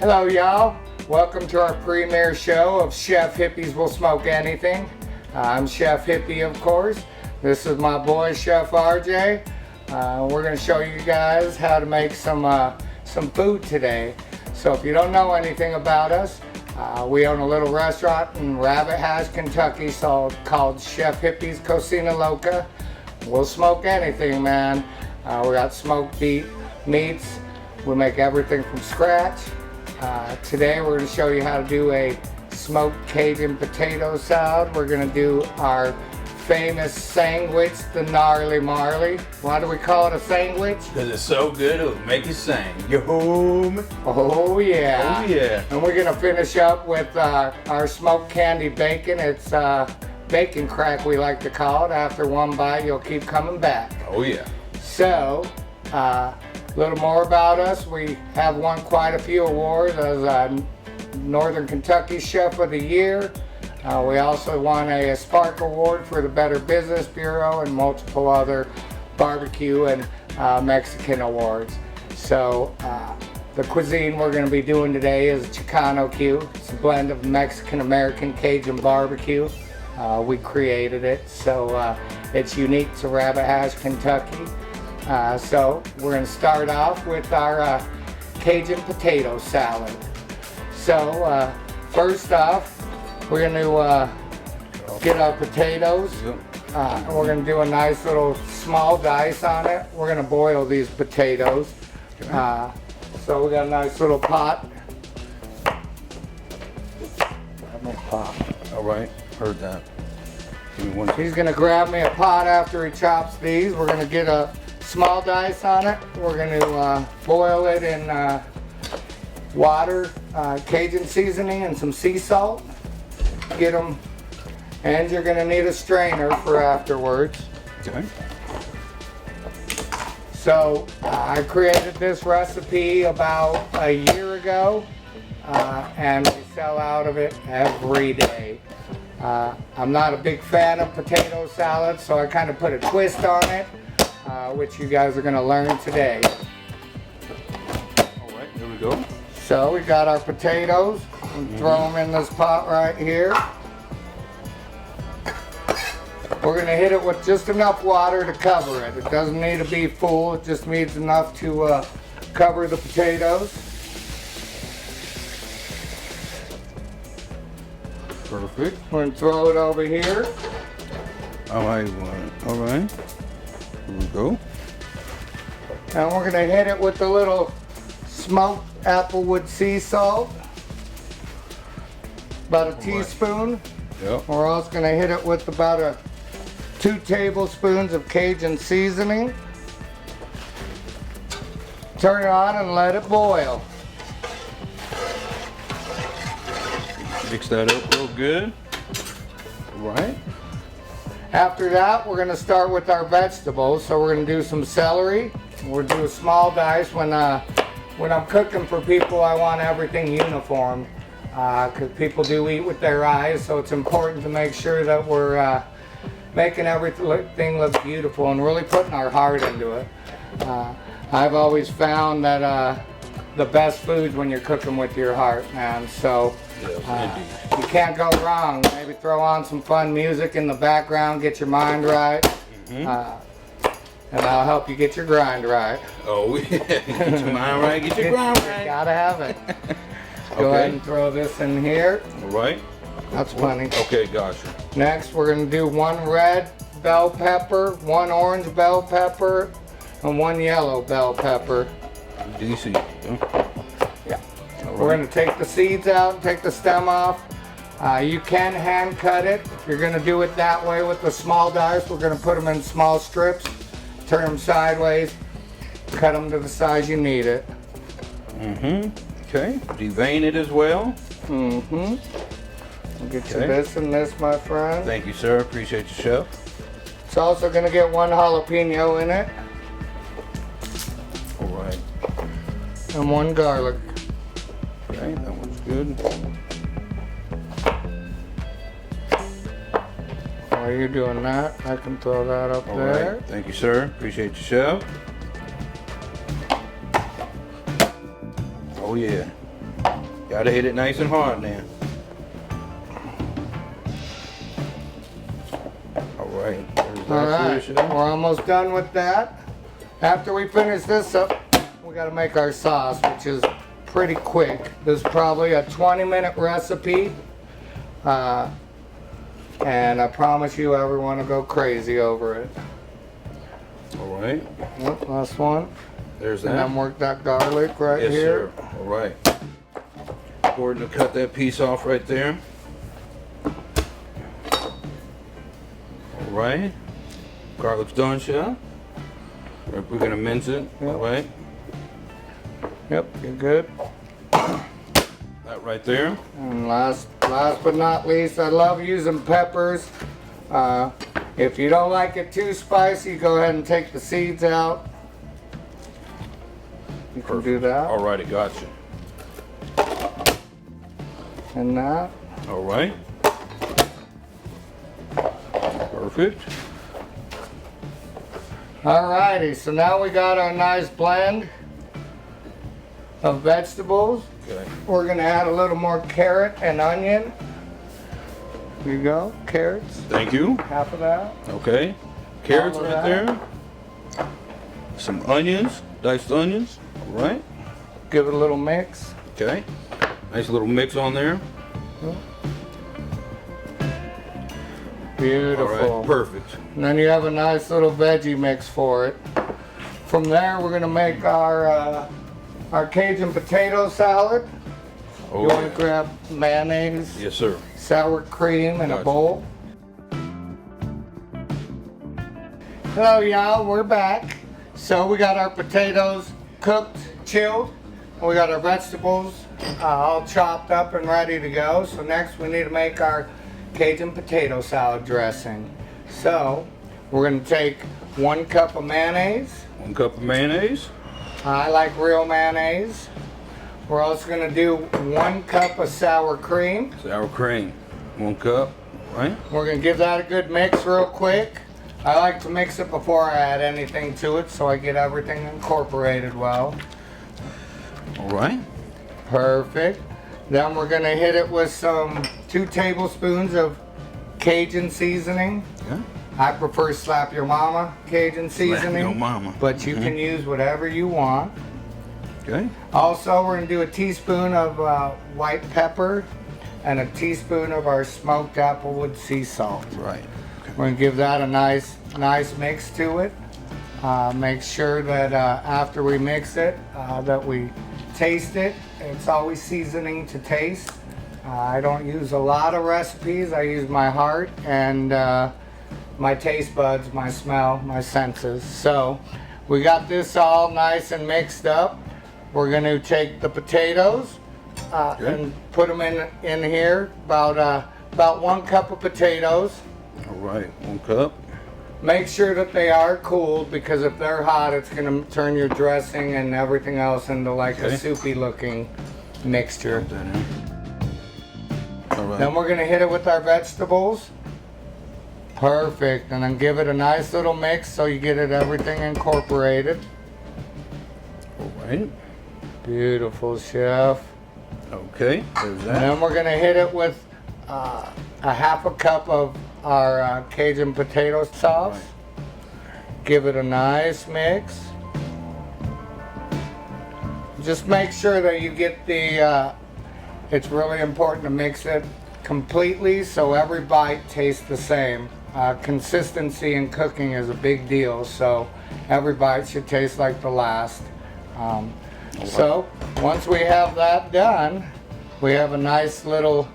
Hello y'all, welcome to our premiere show of Chef Hippie's Will Smoke Anything. I'm Chef Hippie, of course. This is my boy Chef RJ. We're going to show you guys how to make some food today. So if you don't know anything about us, we own a little restaurant in Rabbit Hash, Kentucky called Chef Hippie's Cocina Loca. We'll smoke anything, man. We got smoked meats. We make everything from scratch. Today we're going to show you how to do a smoked Cajun potato salad. We're going to do our famous sandwich, the Gnarly Marli. Why do we call it a sandwich? Because it's so good it'll make you sing. You home? Oh yeah. Oh yeah. And we're going to finish up with our smoked candied bacon. It's bacon crack, we like to call it. After one bite you'll keep coming back. Oh yeah. So, a little more about us. We have won quite a few awards as Northern Kentucky Chef of the Year. We also won a Spark Award for the Better Business Bureau and multiple other barbecue and Mexican awards. So the cuisine we're going to be doing today is Chicano Q. It's a blend of Mexican American Cajun barbecue. We created it, so it's unique to Rabbit Hash, Kentucky. So we're going to start off with our Cajun potato salad. So first off, we're going to get our potatoes. And we're going to do a nice little small dice on it. We're going to boil these potatoes. So we got a nice little pot. All right, heard that. He's going to grab me a pot after he chops these. We're going to get a small dice on it. We're going to boil it in water, Cajun seasoning, and some sea salt. Get them, and you're going to need a strainer for afterwards. Okay. So I created this recipe about a year ago, and we sell out of it every day. I'm not a big fan of potato salad, so I kind of put a twist on it, which you guys are going to learn today. All right, here we go. So we got our potatoes, and throw them in this pot right here. We're going to hit it with just enough water to cover it. It doesn't need to be full, it just needs enough to cover the potatoes. Perfect. We're going to throw it over here. All right, all right. Here we go. And we're going to hit it with a little smoked applewood sea salt. About a teaspoon. Yep. We're also going to hit it with about 2 tablespoons of Cajun seasoning. Turn it on and let it boil. Mix that up real good. All right. After that, we're going to start with our vegetables. So we're going to do some celery. We'll do a small dice. When I'm cooking for people, I want everything uniform. Because people do eat with their eyes, so it's important to make sure that we're making everything look beautiful and really putting our heart into it. I've always found that the best food's when you're cooking with your heart, man. So you can't go wrong. Maybe throw on some fun music in the background, get your mind right, and I'll help you get your grind right. Oh yeah, get your mind right, get your grind right. Gotta have it. Go ahead and throw this in here. All right. That's plenty. Okay, gotcha. Next, we're going to do 1 red bell pepper, 1 orange bell pepper, and 1 yellow bell pepper. DC. Yeah. We're going to take the seeds out and take the stem off. You can hand cut it. If you're going to do it that way with the small dice, we're going to put them in small strips, turn them sideways, cut them to the size you need it. Okay, devein it as well. We'll get you this and this, my friend. Thank you, sir. Appreciate you, chef. It's also going to get 1 jalapeno in it. All right. And 1 garlic. Okay, that one's good. While you're doing that, I can throw that up there. Right. Thank you, sir. Appreciate you, chef. Oh yeah. Gotta hit it nice and hard now. Alright, there's All that right, fish. we're almost done with that. After we finish this up, we gotta make our sauce, which is pretty quick. This is probably a 20-minute recipe. And I promise you everyone will go crazy over it. Alright, Yep, last one. there's And then that. work that garlic right Yes, here. sir. Alright. Gordon will cut that piece off right there. Alright. Garlic's done, chef. We're gonna mince it. Yep. Alright. Yep, you're good. That right there. And last but not least, I love using peppers. If you don't like it too spicy, go ahead and take the seeds out. You can do that. Alrighty, gotcha. And that. Alright. Perfect. Alrighty, so now we got our nice blend of vegetables. Okay. We're gonna add a little more carrot and onion. Here you go, carrots, Thank you. half of that. Okay. Carrots All of right that. there. Some onions, diced onions. Alright. Give it a little mix. Okay. Nice little mix on there. Beautiful. Alright, perfect. And then you have a nice little veggie mix for it. From there, we're gonna make our Cajun potato salad. Oh, You wanna yeah. grab mayonnaise, Yes, sir. sour cream in a Gotcha. bowl. Hello y'all, we're back. So we got our potatoes cooked, chilled, and we got our vegetables all chopped up and ready to go. So next we need to make our Cajun potato salad dressing. So we're gonna take 1 cup of mayonnaise. 1 cup of mayonnaise. I like real mayonnaise. We're also gonna do 1 cup of sour cream. Sour cream. 1 cup. Right. We're gonna give that a good mix real quick. I like to mix it before I add anything to it so I get everything incorporated well. Alright. Perfect. Then we're gonna hit it with some 2 tablespoons of Cajun seasoning. Yeah. I prefer Slap Your Mama Cajun seasoning, Your mama. but you can use whatever you want. Okay. Also, we're gonna do a teaspoon of white pepper and a teaspoon of our smoked applewood sea salt. Right. We're gonna give that a nice mix to it. Make sure that after we mix it, that we taste it. It's always seasoning to taste. I don't use a lot of recipes. I use my heart and my taste buds, my smell, my senses. So we got this all nice and mixed up. We're gonna take the potatoes and put them in here. About 1 cup of potatoes. Alright. 1 cup. Make sure that they are cooled because if they're hot, it's gonna turn your dressing and everything else into like Okay. a soupy looking mixture. Put that in. Alright. Then we're gonna hit it with our vegetables. Perfect, and then give it a nice little mix so you get everything incorporated. Alright. Beautiful, chef. Okay. There's And that. then we're gonna hit it with a 1/2 cup of our Cajun potato sauce. Right. Give it a nice mix. Just make sure that you get it's really important to mix it completely so every bite tastes the same. Consistency in cooking is a big deal, so every bite should taste like the last. So once we have that done, we have a nice little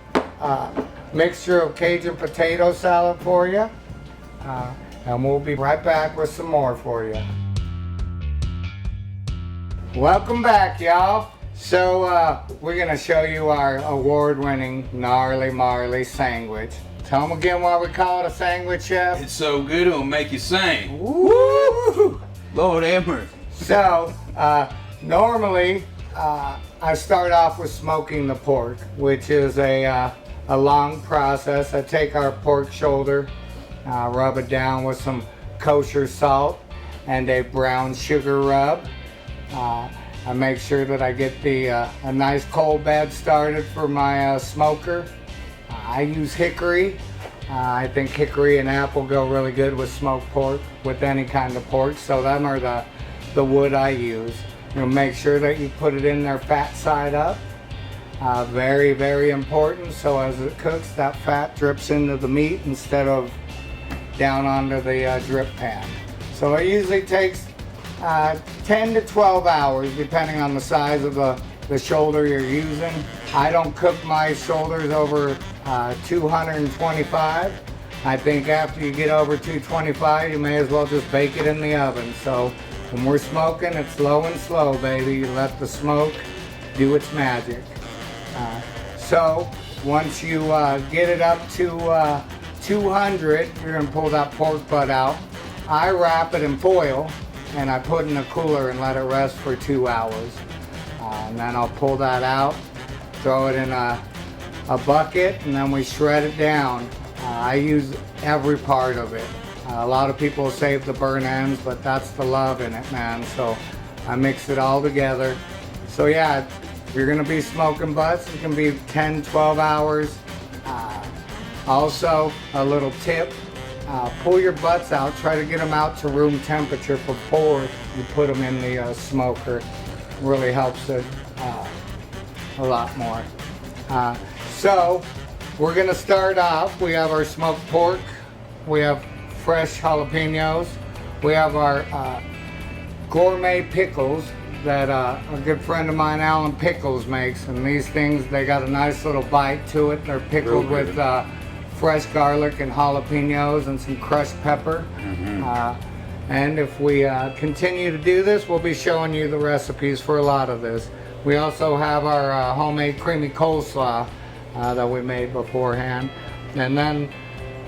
mixture of Cajun potato salad for you. And we'll be right back with some more for you. Welcome back, y'all. So we're gonna show you our award-winning Gnarly Marli Sandwich. Tell them again why we call it a sandwich, chef. It's so good it'll make you sing. Woo! Lord have mercy. So normally I start off with smoking the pork, which is a long process. I take our pork shoulder, rub it down with some kosher salt and a brown sugar rub. I make sure that I get a nice coal bed started for my smoker. I use hickory. I think hickory and apple go really good with smoked pork, with any kind of pork. So them are the wood I use. You'll make sure that you put it in there fat side up. Very, very important. So as it cooks, that fat drips into the meat instead of down onto the drip pan. So it usually takes 10 to 12 hours, depending on the size of the shoulder you're using. I don't cook my shoulders over 225. I think after you get over 225, you may as well just bake it in the oven. So when we're smoking, it's low and slow, baby. You let the smoke do its magic. So once you get it up to 200, you're gonna pull that pork butt out. I wrap it in foil and I put it in a cooler and let it rest for 2 hours. And then I'll pull that out, throw it in a bucket, and then we shred it down. I use every part of it. A lot of people save the burn ends, but that's the love in it, man. So I mix it all together. So yeah, if you're gonna be smoking butts, it can be 10, 12 hours. Also, a little tip, pull your butts out, try to get them out to room temperature before you put them in the smoker. Really helps it a lot more. So we're gonna start off. We have our smoked pork, we have fresh jalapenos, we have our gourmet pickles that a good friend of mine, Alan Pickles, makes. And these things, they got a nice little bite to it. They're pickled with fresh garlic and jalapenos and some crushed pepper. And if we continue to do this, we'll be showing you the recipes for a lot of this. We also have our homemade creamy coleslaw that we made beforehand. And then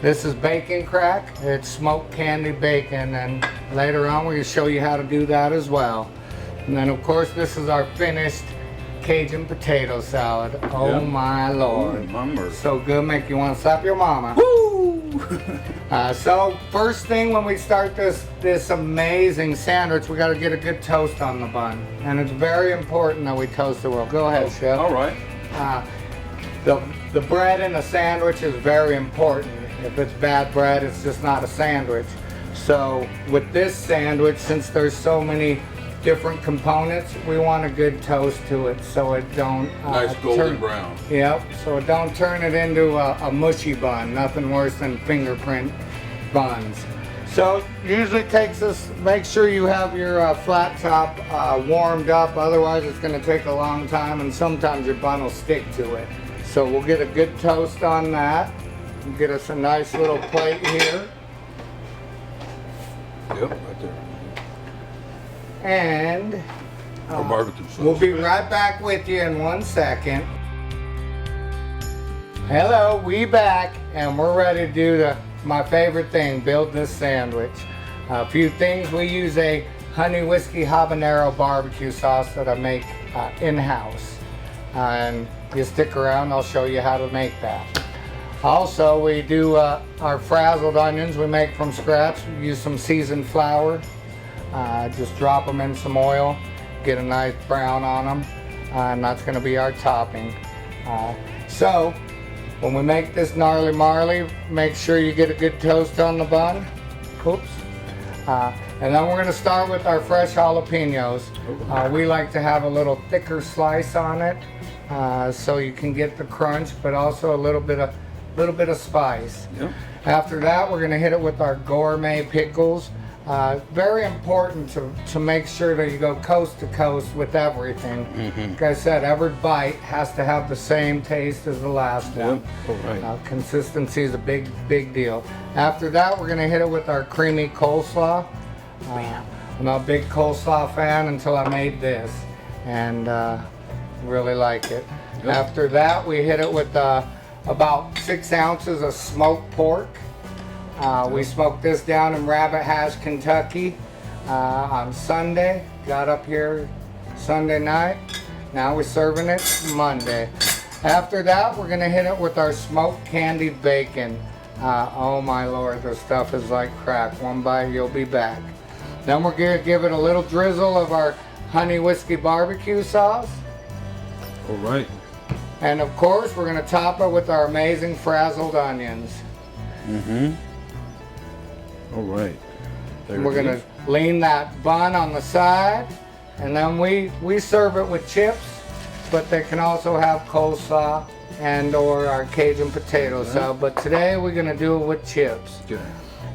this is bacon crack. It's smoked candied bacon, and later on we'll show you how to do that as well. And then of course this is our finished Cajun potato salad. Oh my Lord. So good, make you want to slap your mama. Woo! So first thing when we start this amazing sandwich, we got to get a good toast on the bun. And it's very important that we toast it well. Go ahead, Chef. All right. The bread in a sandwich is very important. If it's bad bread, it's just not a sandwich. So with this sandwich, since there's so many different components, we want a good toast to it so it don't nice golden brown. Yep, so it don't turn it into a mushy bun. Nothing worse than fingerprint buns. So usually takes us, make sure you have your flat top warmed up, otherwise it's going to take a long time and sometimes your bun will stick to it. So we'll get a good toast on that. We'll get us a nice little plate here. Yep, right there. And barbecue sauce. We'll be right back with you in 1 second. Hello, we back, and we're ready to do my favorite thing, build this sandwich. A few things: we use a honey whiskey habanero barbecue sauce that I make in-house. And you stick around, I'll show you how to make that. Also, we do our frazzled onions we make from scratch. We use some seasoned flour. Just drop them in some oil, get a nice brown on them, and that's going to be our topping. So when we make this gnarly marley, make sure you get a good toast on the bun. Oops. And then we're going to start with our fresh jalapenos. We like to have a little thicker slice on it, so you can get the crunch, but also a little bit of spice. Yep. After that, we're going to hit it with our gourmet pickles. Very important to make sure that you go coast to coast with everything. Like I said, every bite has to have the same taste as the last one. Right. Consistency is a big deal. After that, we're going to hit it with our creamy coleslaw. I'm a big coleslaw fan until I made this, and really like it. Yep. After that, we hit it with about 6 ounces of smoked pork. We smoked this down in Rabbit Hash, Kentucky on Sunday. Got up here Sunday night. Now we're serving it Monday. After that, we're gonna hit it with our smoked candied bacon. Oh my Lord, this stuff is like crack. One bite, you'll be back. Then we're gonna give it a little drizzle of our honey whiskey barbecue sauce. All right. And of course, we're going to top it with our amazing frazzled onions. All right. There We're it going is. to lean that bun on the side, and then we serve it with chips, but they can also have coleslaw and or our Cajun potato salad. But today we're going to do it with chips. Good.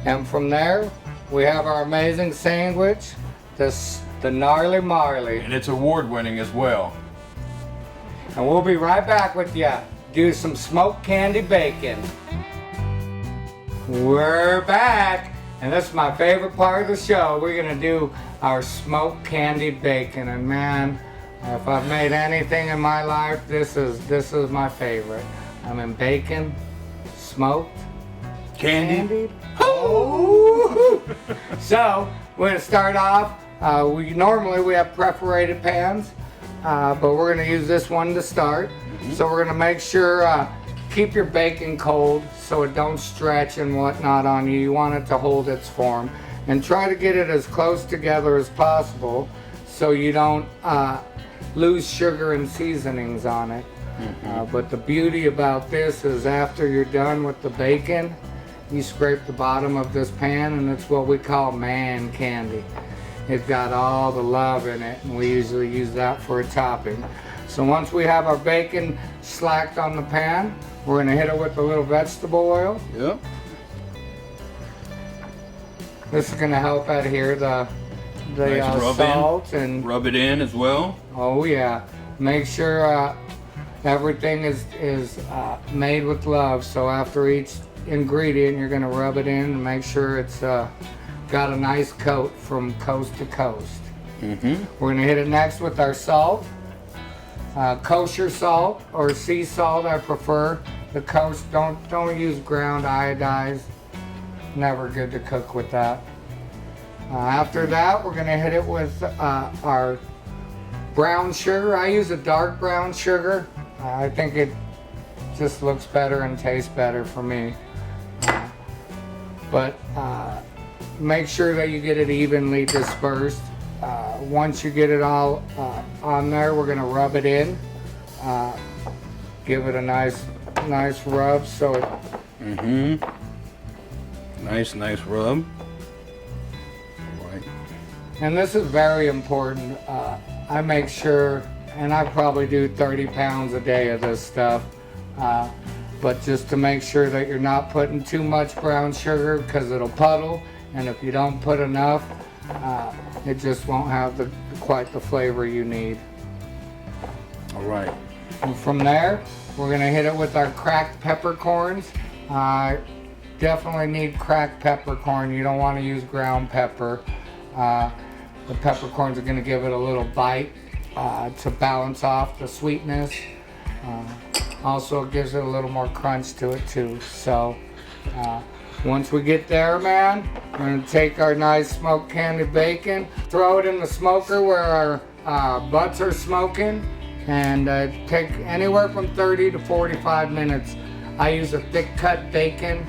And from there, we have our amazing sandwich, the Gnarly Marli. And it's award-winning as well. And we'll be right back with you. Do some smoked candied bacon. We're back. And this is my favorite part of the show. We're gonna do our smoked candied bacon. And man, if I've made anything in my life, this is my favorite. I mean, bacon, smoked, Candy. Oh! So we're gonna start off. We normally have perforated pans, but we're gonna use this one to start. So we're gonna make sure keep your bacon cold so it don't stretch and whatnot on you. You want it to hold its form, and try to get it as close together as possible so you don't lose sugar and seasonings on it. But the beauty about this is after you're done with the bacon, you scrape the bottom of this pan, and it's what we call man candy. It's got all the love in it, and we usually use that for a topping. So once we have our bacon slacked on the pan, we're gonna hit it with a little vegetable oil. Yep. This is gonna help adhere the Nice rub salt in. and Rub it in as well. oh yeah, make sure everything is made with love. So after each ingredient, you're gonna rub it in and make sure it's got a nice coat from coast to coast. We're gonna hit it next with our salt, kosher salt or sea salt. I prefer the kosher. Don't use ground iodized. Never good to cook with that. After that, we're gonna hit it with our brown sugar. I use a dark brown sugar. I think it just looks better and tastes better for me. But make sure that you get it evenly dispersed. Once you get it all on there, we're gonna rub it in. Give it a nice rub so it Nice rub. All right. and this is very important. I make sure, and I probably do 30 pounds a day of this stuff, but just to make sure that you're not putting too much brown sugar because it'll puddle, and if you don't put enough, it just won't have quite the flavor you need. All right. And from there, we're gonna hit it with our cracked peppercorns. Definitely need cracked peppercorn. You don't want to use ground pepper. The peppercorns are gonna give it a little bite to balance off the sweetness. Also, it gives it a little more crunch to it too. So once we get there, man, we're gonna take our nice smoked candied bacon, throw it in the smoker where our butts are smoking, and take anywhere from 30 to 45 minutes. I use a thick cut bacon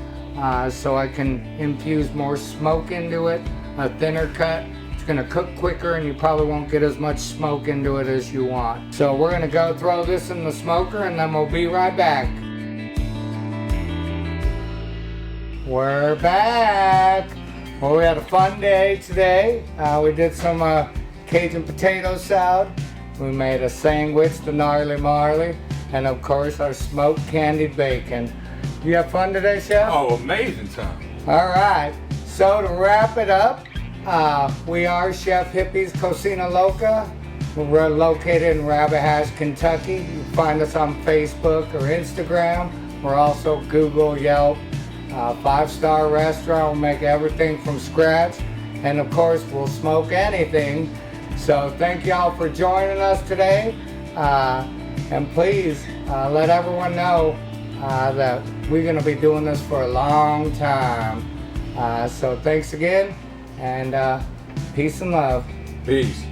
so I can infuse more smoke into it. A thinner cut, it's gonna cook quicker and you probably won't get as much smoke into it as you want. So we're gonna go throw this in the smoker and then we'll be right back. We're back. Well, we had a fun day today. We did some Cajun potato salad. We made a sandwich, the Gnarly Marli, and of course our smoked candied bacon. You have fun today, Chef? Oh, amazing time. All right. So to wrap it up, we are Chef Hippie's Cocina Loca. We're located in Rabbit Hash, Kentucky. You can find us on Facebook or Instagram. We're also Google, Yelp. 5-star restaurant. We'll make everything from scratch, and of course we'll smoke anything. So thank y'all for joining us today, and please let everyone know that we're going to be doing this for a long time. So thanks again, and peace and love. Peace.